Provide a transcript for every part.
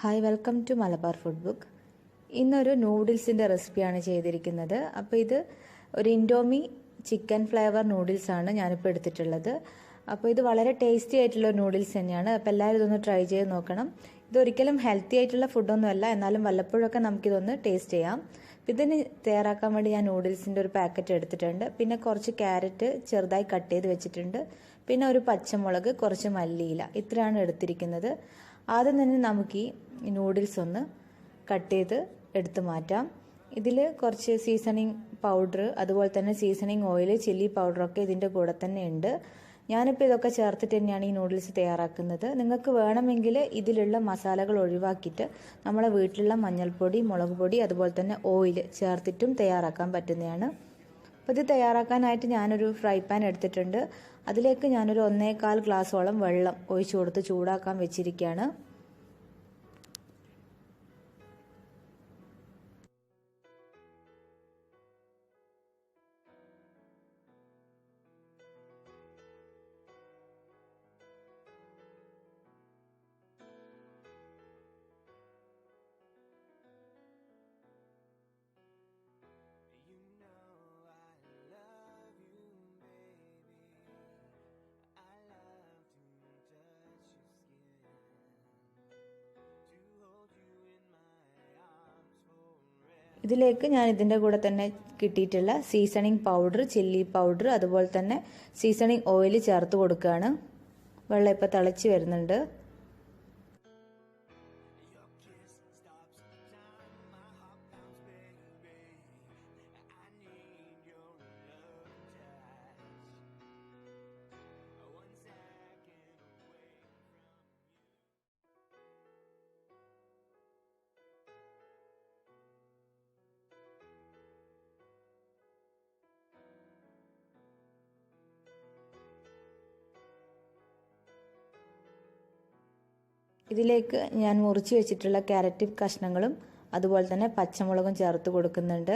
Hi, welcome to Malabar food book. ഇന്നൊരു നൂഡിൽസിൻ്റെ റെസിപ്പിയാണ് ചെയ്തിരിക്കുന്നത്. അപ്പോൾ ഇത് ഒരു ഇൻഡോമി ചിക്കൻ ഫ്ലേവർ നൂഡിൽസാണ് ഞാനിപ്പോൾ എടുത്തിട്ടുള്ളത്. അപ്പോൾ ഇത് വളരെ ടേസ്റ്റി ആയിട്ടുള്ള നൂഡിൽസ് തന്നെയാണ്. അപ്പോൾ എല്ലാവരും ഇതൊന്ന് ട്രൈ ചെയ്ത് നോക്കണം. ഇതൊരിക്കലും ഹെൽത്തി ആയിട്ടുള്ള ഫുഡൊന്നുമല്ല, എന്നാലും വല്ലപ്പോഴൊക്കെ നമുക്കിതൊന്ന് ടേസ്റ്റ് ചെയ്യാം. ഇതിന് തയ്യാറാക്കാൻ വേണ്ടി ഞാൻ നൂഡിൽസിൻ്റെ ഒരു പാക്കറ്റ് എടുത്തിട്ടുണ്ട്. പിന്നെ കുറച്ച് ക്യാരറ്റ് ചെറുതായി കട്ട് ചെയ്ത് വെച്ചിട്ടുണ്ട്. പിന്നെ ഒരു പച്ചമുളക്, കുറച്ച് മല്ലിയില, ഇത്രയാണ് എടുത്തിരിക്കുന്നത്. ആദ്യം തന്നെ നമുക്ക് ഈ നൂഡിൽസ് ഒന്ന് കട്ട് ചെയ്ത് എടുത്ത് മാറ്റാം. ഇതിൽ കുറച്ച് സീസണിങ് പൗഡർ, അതുപോലെ തന്നെ സീസണിങ് ഓയിൽ, ചില്ലി പൗഡറൊക്കെ ഇതിൻ്റെ കൂടെ തന്നെ ഉണ്ട്. ഞാനിപ്പോൾ ഇതൊക്കെ ചേർത്തിട്ട് തന്നെയാണ് ഈ നൂഡിൽസ് തയ്യാറാക്കുന്നത്. നിങ്ങൾക്ക് വേണമെങ്കിൽ ഇതിലുള്ള മസാലകൾ ഒഴിവാക്കിയിട്ട് നമ്മളെ വീട്ടിലുള്ള മഞ്ഞൾപ്പൊടി, മുളക് പൊടി, അതുപോലെ തന്നെ ഓയിൽ ചേർത്തിട്ടും തയ്യാറാക്കാൻ പറ്റുന്നതാണ്. അപ്പോൾ ഇത് തയ്യാറാക്കാനായിട്ട് ഞാനൊരു ഫ്രൈ പാൻ എടുത്തിട്ടുണ്ട്. അതിലേക്ക് ഞാനൊരു 1.25 ഗ്ലാസോളം വെള്ളം ഒഴിച്ചു കൊടുത്ത് ചൂടാക്കാൻ വെച്ചിരിക്കുകയാണ്. ഇതിലേക്ക് ഞാൻ ഇതിൻ്റെ കൂടെ തന്നെ കിട്ടിയിട്ടുള്ള സീസണിങ് പൗഡർ, ചില്ലി പൗഡർ, അതുപോലെ തന്നെ സീസണിങ് ഓയിൽ ചേർത്ത് കൊടുക്കുകയാണ്. വെള്ളം ഇപ്പോൾ തിളച്ച് വരുന്നുണ്ട്. ഇതിലേക്ക് ഞാൻ മുറിച്ച് വെച്ചിട്ടുള്ള ക്യാരറ്റ് കഷ്ണങ്ങളും അതുപോലെ തന്നെ പച്ചമുളകും ചേർത്ത് കൊടുക്കുന്നുണ്ട്.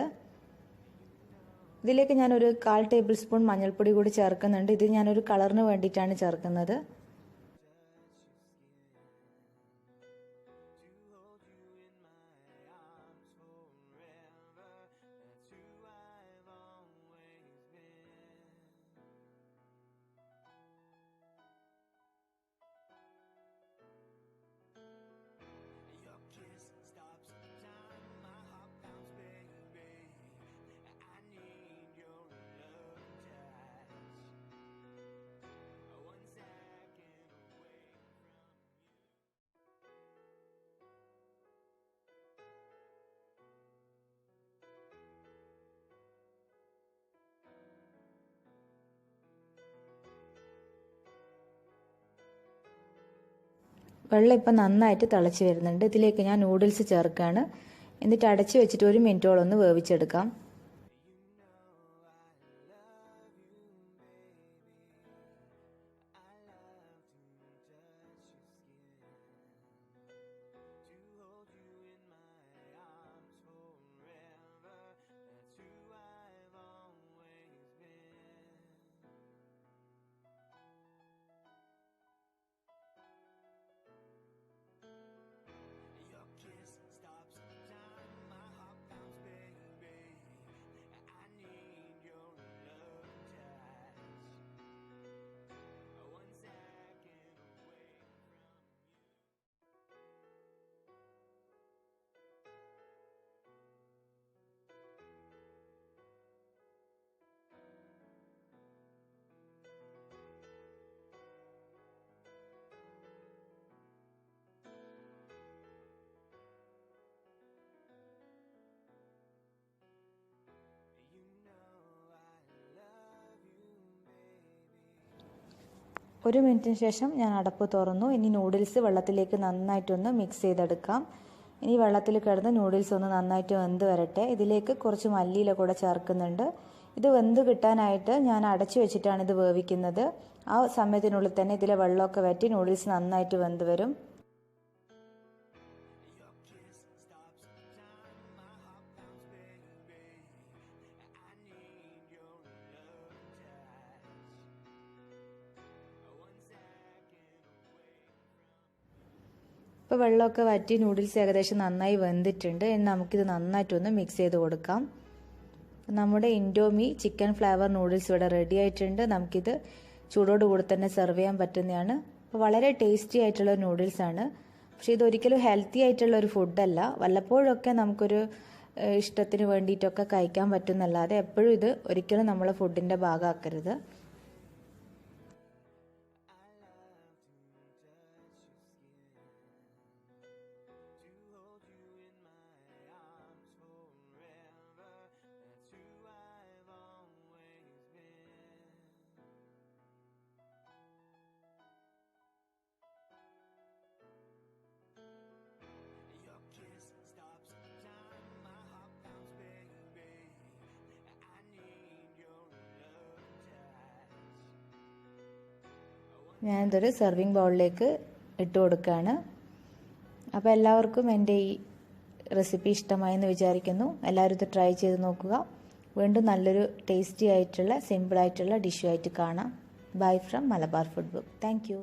ഇതിലേക്ക് ഞാനൊരു 1/4 ടേബിൾ സ്പൂൺ മഞ്ഞൾപ്പൊടി കൂടി ചേർക്കുന്നുണ്ട്. ഇത് ഞാനൊരു കളറിന് വേണ്ടിയിട്ടാണ് ചേർക്കുന്നത്. വെള്ളം ഇപ്പം നന്നായിട്ട് തിളച്ച് വരുന്നുണ്ട്. ഇതിലേക്ക് ഞാൻ നൂഡിൽസ് ചേർക്കുകയാണ്. എന്നിട്ട് അടച്ച് വെച്ചിട്ട് 1 മിനിറ്റോളം ഒന്ന് വേവിച്ചെടുക്കാം. ഒരു മിനിറ്റിന് ശേഷം ഞാൻ അടപ്പ് തുറന്നു. ഇനി നൂഡിൽസ് വെള്ളത്തിലേക്ക് നന്നായിട്ടൊന്ന് മിക്സ് ചെയ്തെടുക്കാം. ഇനി വെള്ളത്തിൽ കിടന്ന് നൂഡിൽസ് ഒന്ന് നന്നായിട്ട് വെന്ത് വരട്ടെ. ഇതിലേക്ക് കുറച്ച് മല്ലിയില കൂടെ ചേർക്കുന്നുണ്ട്. ഇത് വെന്ത് കിട്ടാനായിട്ട് ഞാൻ അടച്ചു വെച്ചിട്ടാണ് ഇത് വേവിക്കുന്നത്. ആ സമയത്തിനുള്ളിൽ തന്നെ ഇതിലെ വെള്ളമൊക്കെ വറ്റി നൂഡിൽസ് നന്നായിട്ട് വെന്ത് വരും. ഇപ്പോൾ വെള്ളമൊക്കെ വറ്റി നൂഡിൽസ് ഏകദേശം നന്നായി വെന്തിട്ടുണ്ട്. ഇനി നമുക്കിത് നന്നായിട്ടൊന്ന് മിക്സ് ചെയ്ത് കൊടുക്കാം. നമ്മുടെ ഇൻഡോമി ചിക്കൻ ഫ്ലേവർ നൂഡിൽസ് ഇവിടെ റെഡി ആയിട്ടുണ്ട്. നമുക്കിത് ചൂടോടുകൂടി തന്നെ സെർവ് ചെയ്യാൻ പറ്റുന്നതാണ്. അപ്പോൾ വളരെ ടേസ്റ്റി ആയിട്ടുള്ള നൂഡിൽസാണ്. പക്ഷേ ഇതൊരിക്കലും ഹെൽത്തി ആയിട്ടുള്ള ഒരു ഫുഡല്ല. വല്ലപ്പോഴൊക്കെ നമുക്കൊരു ഇഷ്ടത്തിന് വേണ്ടിയിട്ടൊക്കെ കഴിക്കാൻ പറ്റുന്നല്ലാതെ എപ്പോഴും ഇത് ഒരിക്കലും നമ്മളെ ഫുഡിൻ്റെ ഭാഗമാക്കരുത്. ഞാനിതൊരു സെർവിങ് ബൗളിലേക്ക് ഇട്ട് കൊടുക്കുകയാണ്. അപ്പോൾ എല്ലാവർക്കും എൻ്റെ ഈ റെസിപ്പി ഇഷ്ടമായെന്ന് വിചാരിക്കുന്നു. എല്ലാവരും ഇത് ട്രൈ ചെയ്ത് നോക്കുക. വീണ്ടും നല്ലൊരു ടേസ്റ്റി ആയിട്ടുള്ള സിമ്പിളായിട്ടുള്ള ഡിഷുമായിട്ട് കാണാം. Bye from Malabar food book. Thank you.